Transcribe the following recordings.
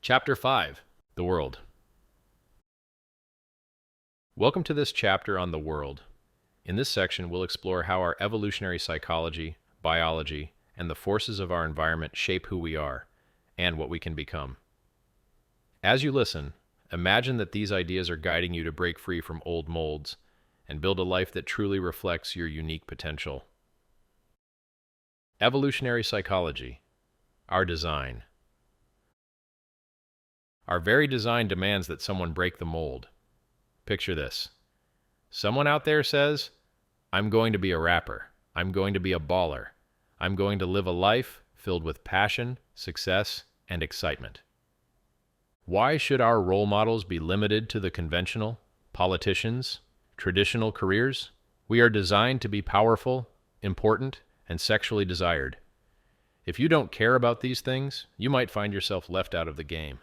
Chapter 5: The World. Welcome to this chapter on the world. In this section, we'll explore how our evolutionary psychology, biology, and the forces of our environment shape who we are and what we can become. As you listen, imagine that these ideas are guiding you to break free from old molds and build a life that truly reflects your unique potential. Evolutionary psychology. Our design. Our very design demands that someone break the mold. Picture this. Someone out there says, I'm going to be a rapper. I'm going to be a baller. I'm going to live a life filled with passion, success, and excitement. Why should our role models be limited to the conventional, politicians, traditional careers? We are designed to be powerful, important, and sexually desired. If you don't care about these things, you might find yourself left out of the game.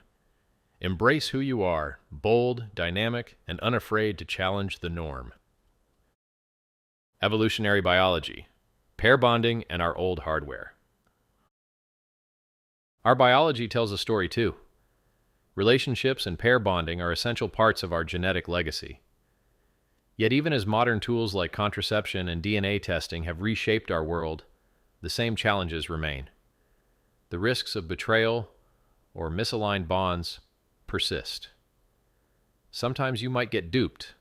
Embrace who you are, bold, dynamic, and unafraid to challenge the norm. Evolutionary biology. Pair bonding and our old hardware. Our biology tells a story too. Relationships and pair bonding are essential parts of our genetic legacy. Yet even as modern tools like contraception and DNA testing have reshaped our world, the same challenges remain. The risks of betrayal or misaligned bonds persist. Sometimes you might get duped,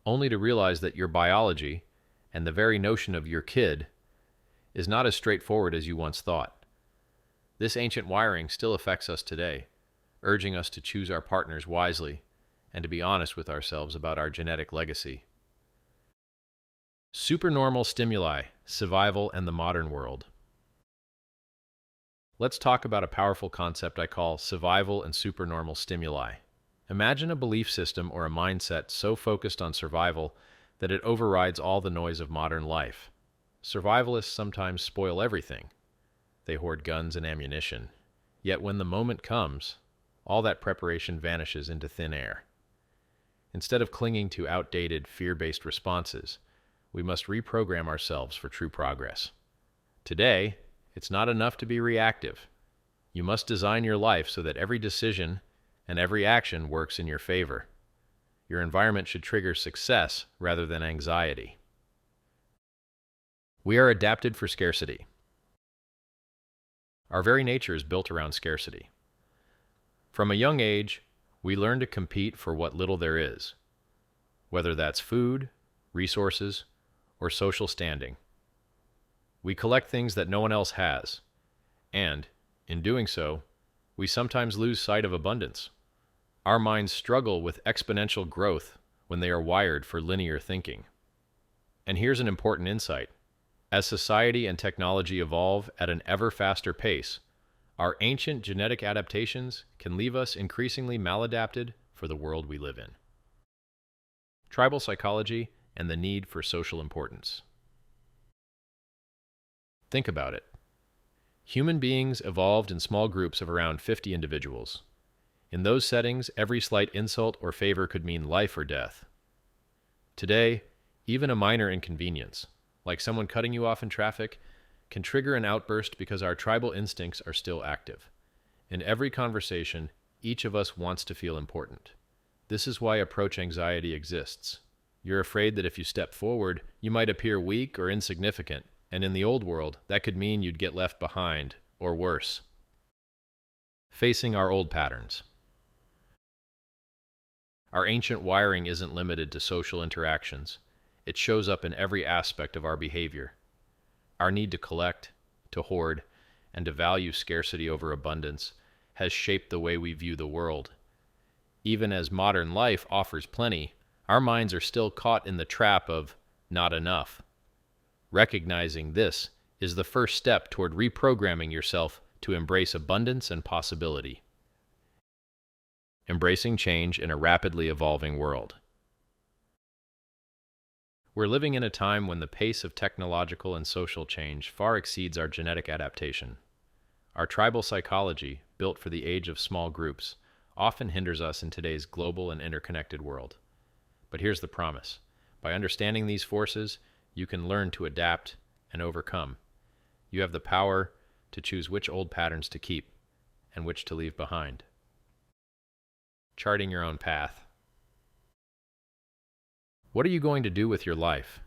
only to realize that your biology and the very notion of your kid is not as straightforward as you once thought. This ancient wiring still affects us today, urging us to choose our partners wisely and to be honest with ourselves about our genetic legacy. Supernormal stimuli, survival, and the modern world. Let's talk about a powerful concept I call survival and supernormal stimuli. Imagine a belief system or a mindset so focused on survival that it overrides all the noise of modern life. Survivalists sometimes spoil everything. They hoard guns and ammunition. Yet when the moment comes, all that preparation vanishes into thin air. Instead of clinging to outdated, fear-based responses, we must reprogram ourselves for true progress. Today, it's not enough to be reactive. You must design your life so that every decision and every action works in your favor. Your environment should trigger success rather than anxiety. We are adapted for scarcity. Our very nature is built around scarcity. From a young age, we learn to compete for what little there is, whether that's food, resources, or social standing. We collect things that no one else has, and, in doing so, we sometimes lose sight of abundance. Our minds struggle with exponential growth when they are wired for linear thinking. And here's an important insight. As society and technology evolve at an ever faster pace, our ancient genetic adaptations can leave us increasingly maladapted for the world we live in. Tribal psychology and the need for social importance. Think about it. Human beings evolved in small groups of around 50 individuals. In those settings, every slight insult or favor could mean life or death. Today, even a minor inconvenience, like someone cutting you off in traffic, can trigger an outburst because our tribal instincts are still active. In every conversation, each of us wants to feel important. This is why approach anxiety exists. You're afraid that if you step forward, you might appear weak or insignificant, and in the old world, that could mean you'd get left behind, or worse. Facing our old patterns. Our ancient wiring isn't limited to social interactions. It shows up in every aspect of our behavior. Our need to collect, to hoard, and to value scarcity over abundance has shaped the way we view the world. Even as modern life offers plenty, our minds are still caught in the trap of not enough. Recognizing this is the first step toward reprogramming yourself to embrace abundance and possibility. Embracing change in a rapidly evolving world. We're living in a time when the pace of technological and social change far exceeds our genetic adaptation. Our tribal psychology, built for the age of small groups, often hinders us in today's global and interconnected world. But here's the promise. By understanding these forces, you can learn to adapt and overcome. You have the power to choose which old patterns to keep and which to leave behind. charting your own path. What are you going to do with your life?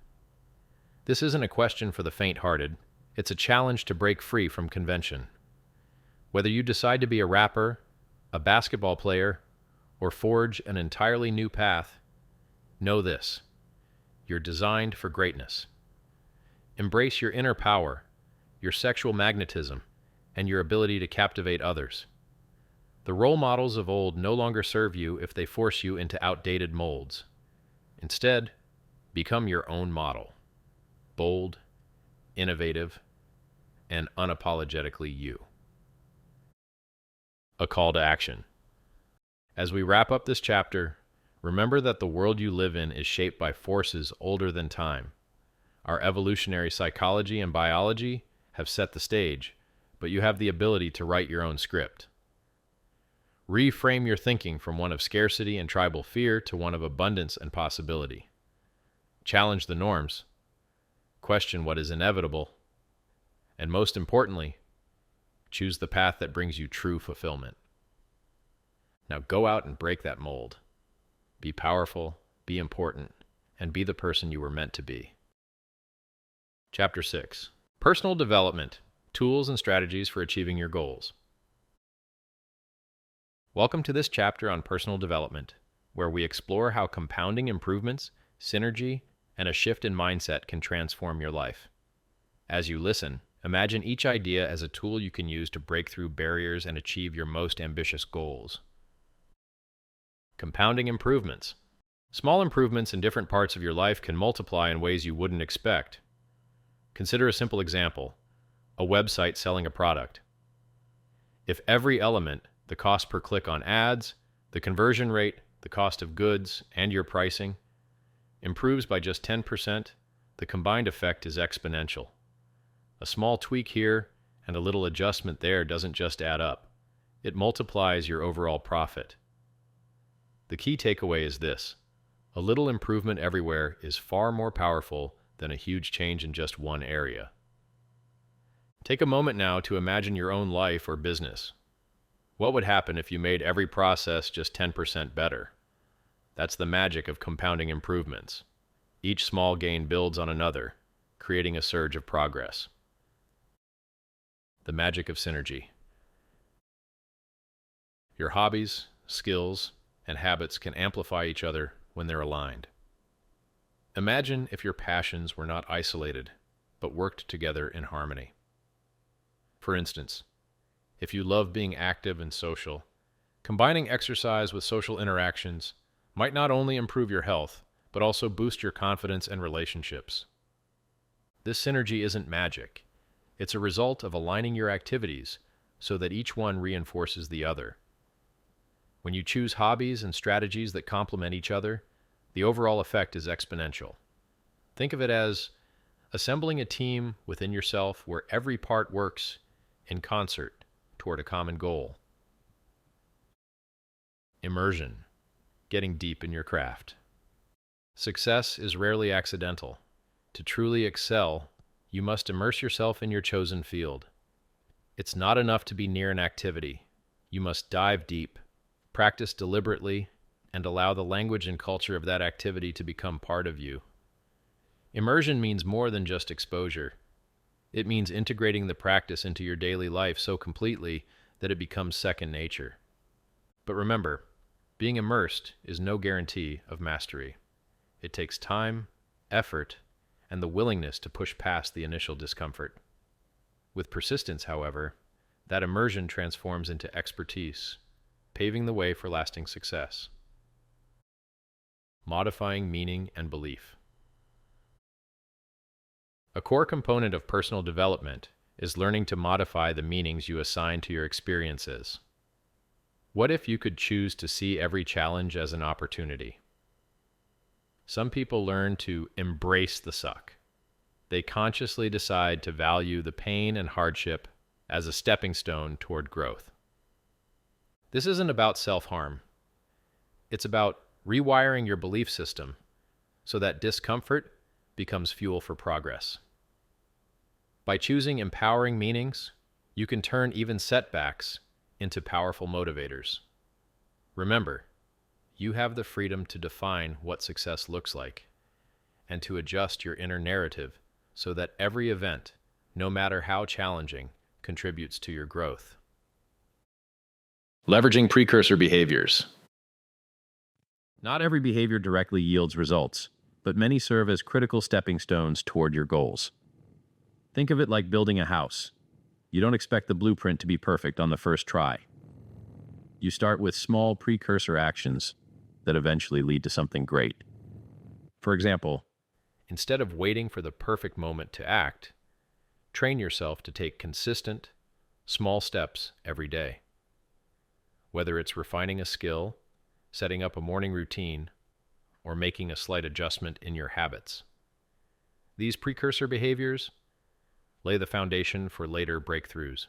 This isn't a question for the faint-hearted. It's a challenge to break free from convention. Whether you decide to be a rapper, a basketball player, or forge an entirely new path, know this: you're designed for greatness. Embrace your inner power, your sexual magnetism, and your ability to captivate others. The role models of old no longer serve you if they force you into outdated molds. Instead, become your own model. Bold, innovative, and unapologetically you. A call to action. As we wrap up this chapter, remember that the world you live in is shaped by forces older than time. Our evolutionary psychology and biology have set the stage, but you have the ability to write your own script. Reframe your thinking from one of scarcity and tribal fear to one of abundance and possibility. Challenge the norms. Question what is inevitable. And most importantly, choose the path that brings you true fulfillment. Now go out and break that mold. Be powerful, be important, and be the person you were meant to be. Chapter 6. Personal Development: Tools and Strategies for Achieving Your Goals. Welcome to this chapter on personal development, where we explore how compounding improvements, synergy, and a shift in mindset can transform your life. As you listen, imagine each idea as a tool you can use to break through barriers and achieve your most ambitious goals. Compounding improvements. Small improvements in different parts of your life can multiply in ways you wouldn't expect. Consider a simple example: a website selling a product. If every element, the cost per click on ads, the conversion rate, the cost of goods, and your pricing, improves by just 10%, the combined effect is exponential. A small tweak here and a little adjustment there doesn't just add up. It multiplies your overall profit. The key takeaway is this: a little improvement everywhere is far more powerful than a huge change in just one area. Take a moment now to imagine your own life or business. What would happen if you made every process just 10% better? That's the magic of compounding improvements. Each small gain builds on another, creating a surge of progress. The magic of synergy. Your hobbies, skills, and habits can amplify each other when they're aligned. Imagine if your passions were not isolated, but worked together in harmony. For instance, if you love being active and social, combining exercise with social interactions might not only improve your health, but also boost your confidence and relationships. This synergy isn't magic. It's a result of aligning your activities so that each one reinforces the other. When you choose hobbies and strategies that complement each other, the overall effect is exponential. Think of it as assembling a team within yourself where every part works in concert toward a common goal. Immersion: getting deep in your craft. Success is rarely accidental. To truly excel, you must immerse yourself in your chosen field. It's not enough to be near an activity. You must dive deep, practice deliberately, and allow the language and culture of that activity to become part of you. Immersion means more than just exposure. It means integrating the practice into your daily life so completely that it becomes second nature. But remember, being immersed is no guarantee of mastery. It takes time, effort, and the willingness to push past the initial discomfort. With persistence, however, that immersion transforms into expertise, paving the way for lasting success. Modifying meaning and belief. A core component of personal development is learning to modify the meanings you assign to your experiences. What if you could choose to see every challenge as an opportunity? Some people learn to embrace the suck. They consciously decide to value the pain and hardship as a stepping stone toward growth. This isn't about self-harm. It's about rewiring your belief system so that discomfort becomes fuel for progress. By choosing empowering meanings, you can turn even setbacks into powerful motivators. Remember, You have the freedom to define what success looks like and to adjust your inner narrative so that every event, no matter how challenging, contributes to your growth. Leveraging precursor behaviors. Not every behavior directly yields results, but many serve as critical stepping stones toward your goals. Think of it like building a house. You don't expect the blueprint to be perfect on the first try. You start with small precursor actions that eventually lead to something great. For example, instead of waiting for the perfect moment to act, train yourself to take consistent, small steps every day. Whether it's refining a skill, setting up a morning routine, or making a slight adjustment in your habits. These precursor behaviors lay the foundation for later breakthroughs.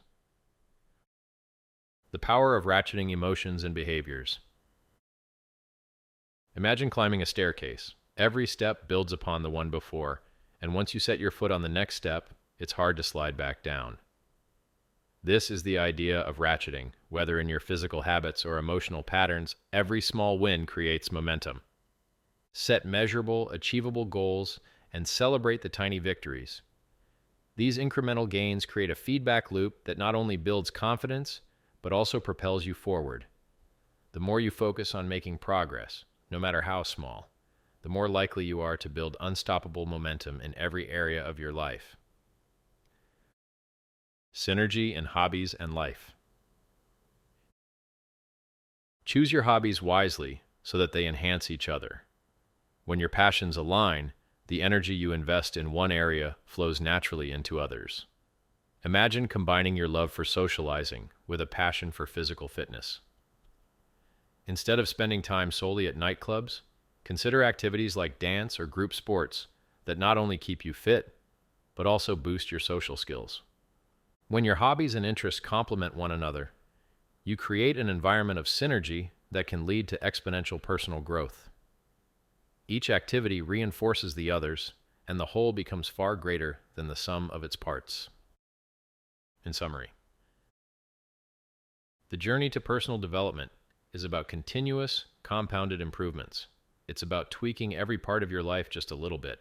The power of ratcheting emotions and behaviors. Imagine climbing a staircase. Every step builds upon the one before, and once you set your foot on the next step, it's hard to slide back down. This is the idea of ratcheting. Whether in your physical habits or emotional patterns, every small win creates momentum. Set measurable, achievable goals and celebrate the tiny victories. These incremental gains create a feedback loop that not only builds confidence, but also propels you forward. The more you focus on making progress, no matter how small, the more likely you are to build unstoppable momentum in every area of your life. Synergy in hobbies and life. Choose your hobbies wisely so that they enhance each other. When your passions align, the energy you invest in one area flows naturally into others. Imagine combining your love for socializing with a passion for physical fitness. Instead of spending time solely at nightclubs, consider activities like dance or group sports that not only keep you fit, but also boost your social skills. When your hobbies and interests complement one another, you create an environment of synergy that can lead to exponential personal growth. Each activity reinforces the others, and the whole becomes far greater than the sum of its parts. In summary, the journey to personal development is about continuous, compounded improvements. It's about tweaking every part of your life just a little bit,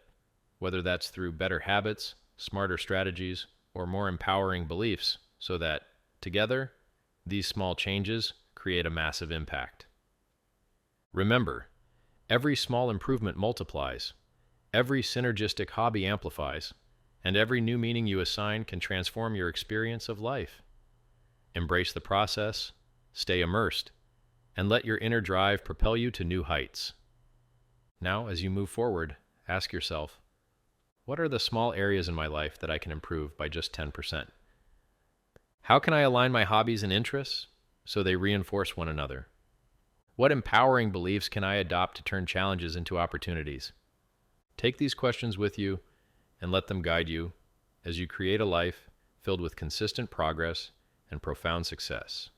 whether that's through better habits, smarter strategies, or more empowering beliefs, so that, together, these small changes create a massive impact. Remember, every small improvement multiplies, every synergistic hobby amplifies, and every new meaning you assign can transform your experience of life. Embrace the process, stay immersed, and let your inner drive propel you to new heights. Now, as you move forward, ask yourself, what are the small areas in my life that I can improve by just 10%? How can I align my hobbies and interests so they reinforce one another? What empowering beliefs can I adopt to turn challenges into opportunities? Take these questions with you and let them guide you as you create a life filled with consistent progress and profound success.